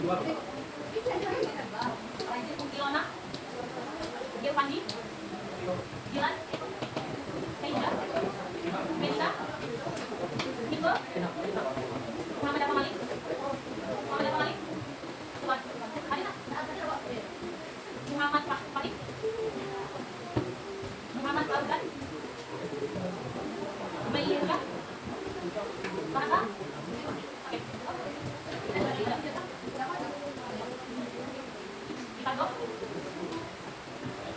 Ilona, Irfandi, Dilan, Kaida, Benta, Niko, Muhammad Afamali, Tuan, Hadina, Muhammad Fahmi, Muhammad Fauzan, Mayirka, Bahasa, Kato,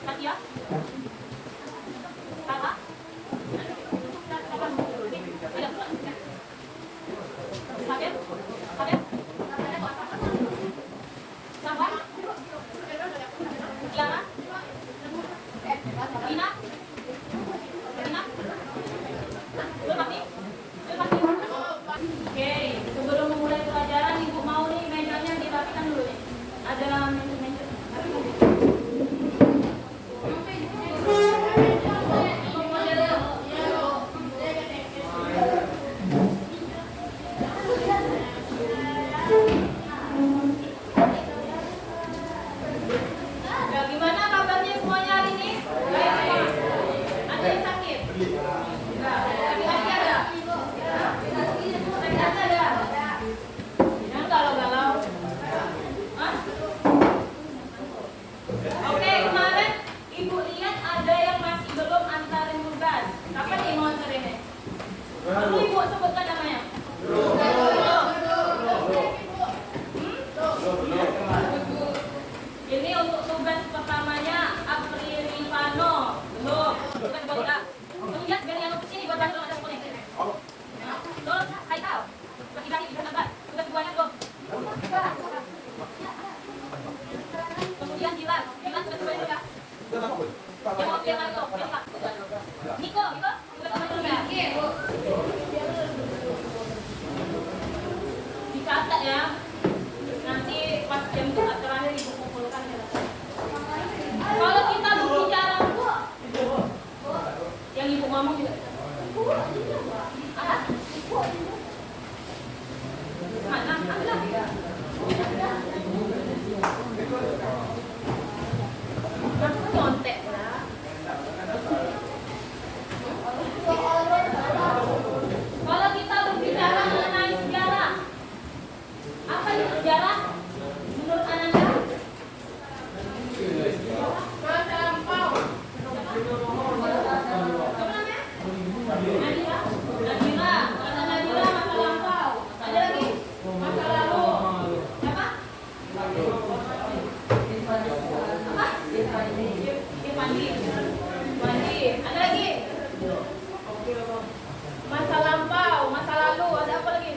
Katia, Kala, Sabir, Sabar, Tiara, Dina, Zulfati. Oke, sebelum memulai pelajaran, Ibu mau nih meja-nya dirapikan dulu nih. Ada meja-meja. Ya, gimana kabarnya semuanya hari ini? Baik. Ada yang sakit? Enggak. Laki-laki ada? Sakit ada? Jangan galau-galau. Hah? Oke, kemarin Ibu lihat ada yang masih belum antarin tugas. Kapan nih mau antarinnya? Perlu Ibu sebutkan namanya? Ini untuk tugas pertamanya April Rifano. Belum. Bukan buat lihat biar yang kesini buat bantu ada kuning. Tuh, Haikal. Berarti bisa tambah. Tugas duanya belum. Kemudian Jilan tugas duanya juga. Yang mau bilang itu, Niko, tugas duanya belum ya? Dicatat ya. Nanti pas jam Jumat terakhir Ibu kumpulkan ya. Kalau kita berbicara, yang Ibu ngomong juga. Apa? Mana? Aku nyontek lah. Kalau kita berbicara mengenai sejarah, apa itu sejarah? Menurut Ananda? Masa lampau. Apa namanya? Nadira. Kata Nadira masa lampau. Ada lagi? Masa lalu. Apa? Irfandi. Ada lagi? Masa lampau, masa lalu. Ada apa lagi?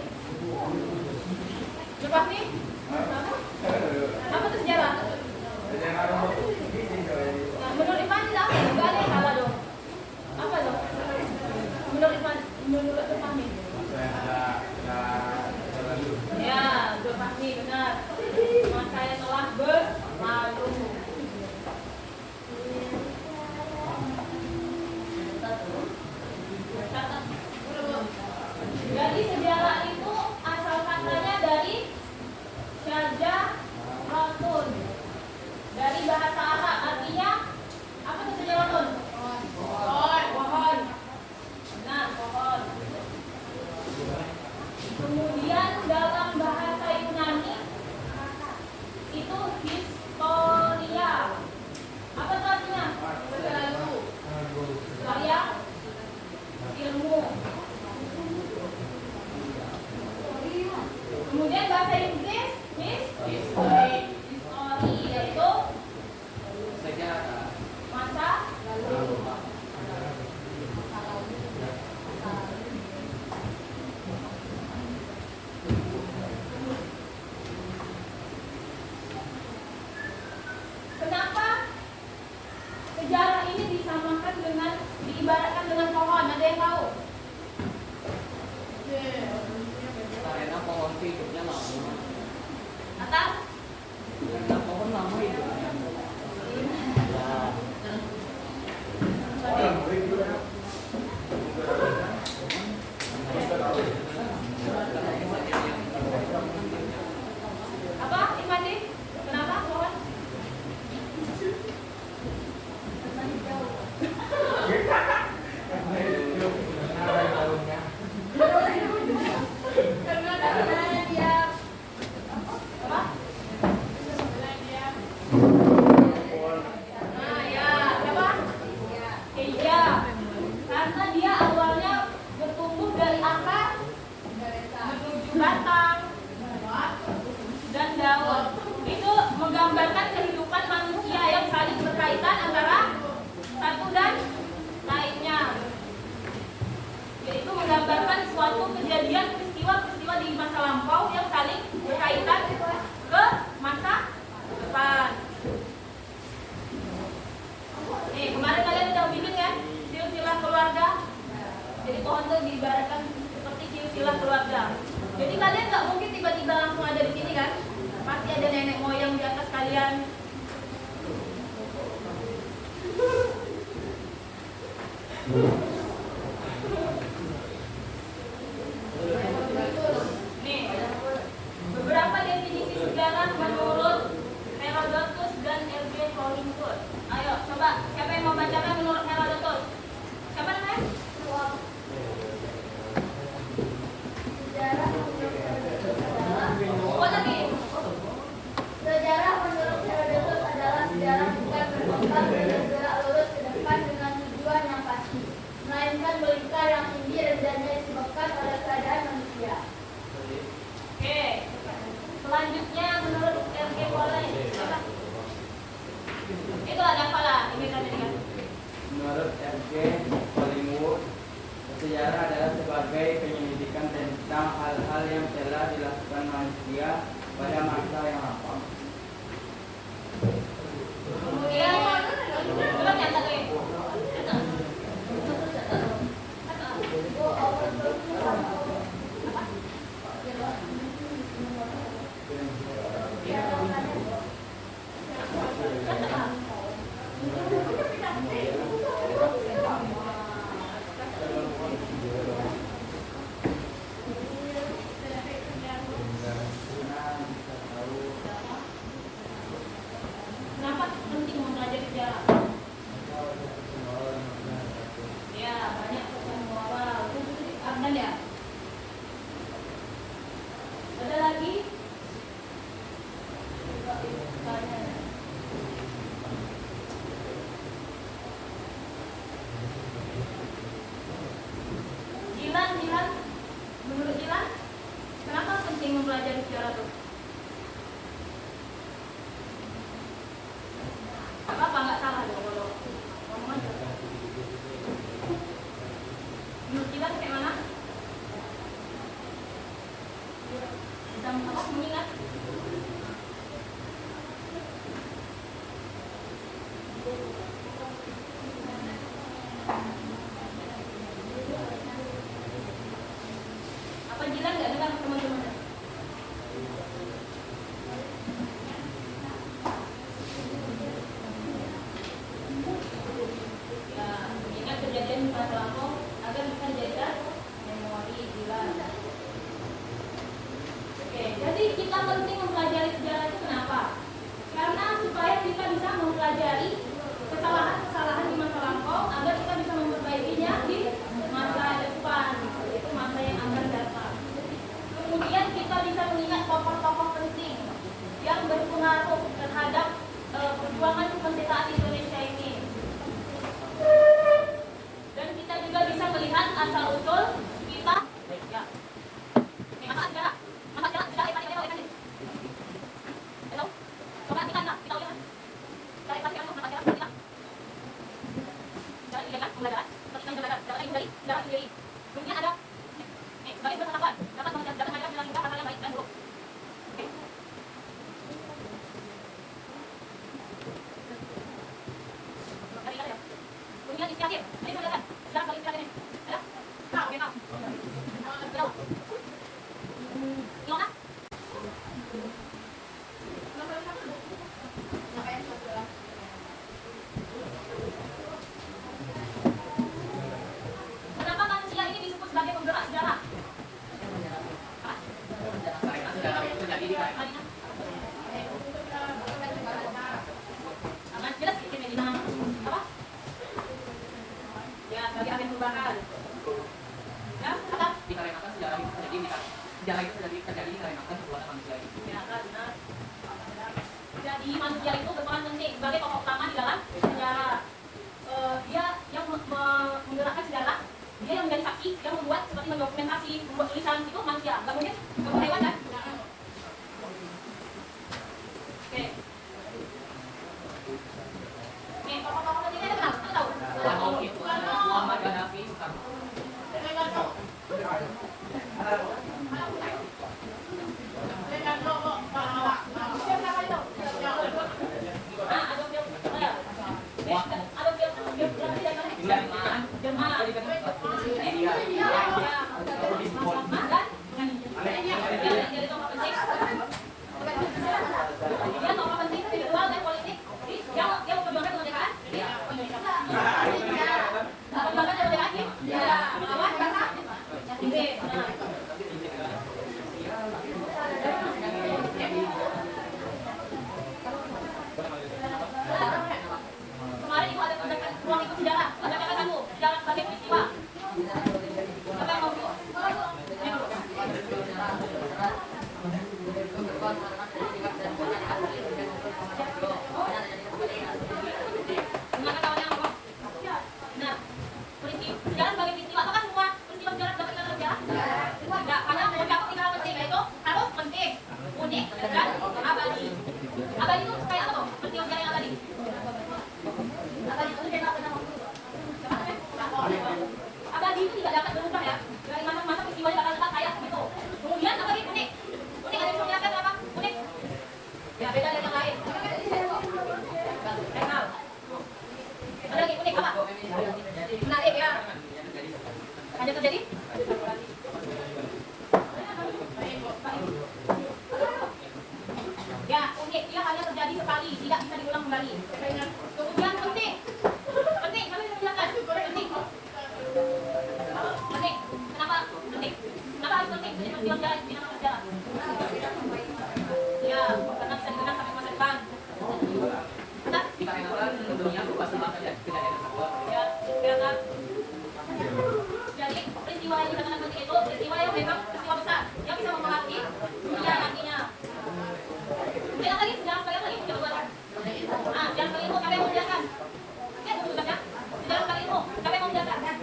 Lepas nih? Apa itu sejarah? Nah, menurut Irfandi apa? Enggak ada yang salah dong. Apa dong? Menurut Irfandi. Ya, Irfandi benar. Masa yang telah berlalu. Jadi sejarah itu asal katanya dari syajaratun, dari bahasa Arab, artinya apa itu syajaratun? Pohon. Nah, pohon. Kemudian dalam bahasa Yunani itu historia. Apa itu artinya? Historia, ilmu. Kemudian bahasa Inggris history, yaitu masa lalu. Kenapa sejarah ini disamakan dengan, diibaratkan dengan pohon? Ada yang tahu? Karena pohon hidupnya lama. Atau? Karena pohon lama hidupnya. Apa? antara satu dan lainnya. Yaitu menggambarkan suatu kejadian peristiwa di masa lampau yang saling berkaitan ke masa depan. Kemarin kalian udah bikin kan silsilah keluarga. Jadi pohon itu diibaratkan seperti silsilah keluarga. Jadi kalian nggak mungkin tiba-tiba langsung ada di sini kan? Pasti ada nenek moyang di atas kalian. Nih, beberapa definisi sejarah menurut Herodotus dan L.J. Hollingsworth. Ayo, coba siapa yang mau bacakan menurut Herodotus? Siapa namanya? Sejarah menurut Herodotus adalah Buat lagi. sejarah menurut Herodotus adalah sejarah bukan berkembang dan gerak lurus ke depan dengan tujuan yang pasti, melainkan melingkar yang tinggi rendahnya disebabkan oleh keadaan manusia. Oke. Selanjutnya menurut R.G. Hollingsworth. Siapa? Itu ada apa lah? Ini kan. Menurut R.G. Hollingsworth, sejarah adalah sebagai penyelidikan tentang hal-hal yang telah dilakukan manusia pada masa yang lapang. Kemudian coba catat lagi. Kenapa penting mempelajari sejarah? Ya, banyak pesan moral. Abdan ya? Ada lagi? Jilan. Menurut Jilan, kenapa penting mempelajari sejarah tuh? Apa nggak salah dong kalau ngomong aja? Menurut Jilan kayak mana? Bisa apa mengingat? Apa Jilan nggak dengar teman-teman? Ya, mengingat kejadian di masa lampau agar bisa dijadikan memori Jilan. Oke, jadi kita penting mempelajari sejarah itu kenapa? Karena supaya kita bisa mempelajari kesalahan-kesalahan di masa lampau agar kita bisa memperbaikinya di masa depan, yaitu masa yang akan datang. Kemudian kita bisa mengingat tokoh-tokoh penting yang berpengaruh terhadap perjuangan kemerdekaan Indonesia ini. Dan kita juga bisa melihat asal-usul kita. Ya. Masa sejarah sudah hebat. Hello? Coba kita lihat. Cari pasti kan sejarah kita. Sejarah ini kan pembelajaran. Seperti kita belajar sejarah sendiri. Kemudian ada sebagai pengetahuan dapat mengajar bilang juga hal yang baik dan buruk. Oke. sekali, tidak bisa diulang kembali. Kemudian penting, kami menjelaskan penting. Penting, kenapa penting? Kenapa harus penting? Jadi peristiwa sejarah di dalam sejarah. Ya, karena bisa digunakan sampai masa depan. Nah, Dikarenakan tentunya berupa kejadian tersebut. ya, silakan. Jadi peristiwa yang dikatakan penting itu peristiwa yang memang peristiwa besar yang bisa mempengaruhi dunia nantinya. Lihat lagi sejarah sekalian lagi coba buat. Ah, sejarah sekalian ilmu, siapa yang mau menjelaskan? Ya, tugasnya. Sejarah sekalian ilmu, siapa yang mau menjelaskan?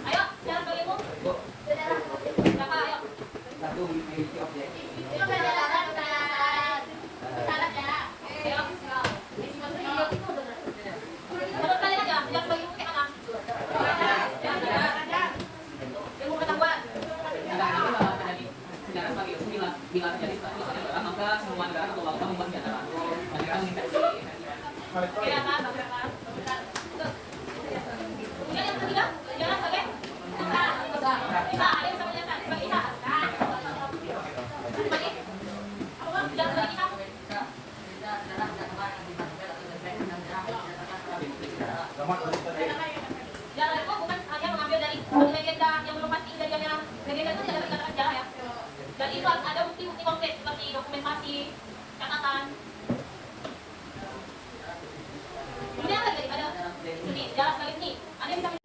Ayo, sejarah sekalian ilmu. Siapa? Ayo. Satu memiliki objek. Itu penjelasan syarat ya. Ayo. Menurut kalian aja, sejarah sekalian ilmu kayak mana? Ilmu pengetahuan. Dikarenakan terjadi sejarah sebagai ilmu bila terjadi sesuatu negara, maka semua negara atau bangsa membuat senjata baru dan negara menginvestasi. Silakan, silakan. Kemudian yang ketiga, sejarah sebagai Isa. Isa, ada yang bisa menjelaskan sebagai Isa? Sebagai apa? Sejarah sebagai Isa? Sejarah itu bukan hanya mengambil dari legenda yang belum pasti kejadian yang legenda itu tidak dapat dikatakan sejarah ya. Dan itu harus ada bukti-bukti konkret seperti dokumentasi, catatan. Kemudian apa lagi ada ini sejarah sebagai seni. Ada yang bisa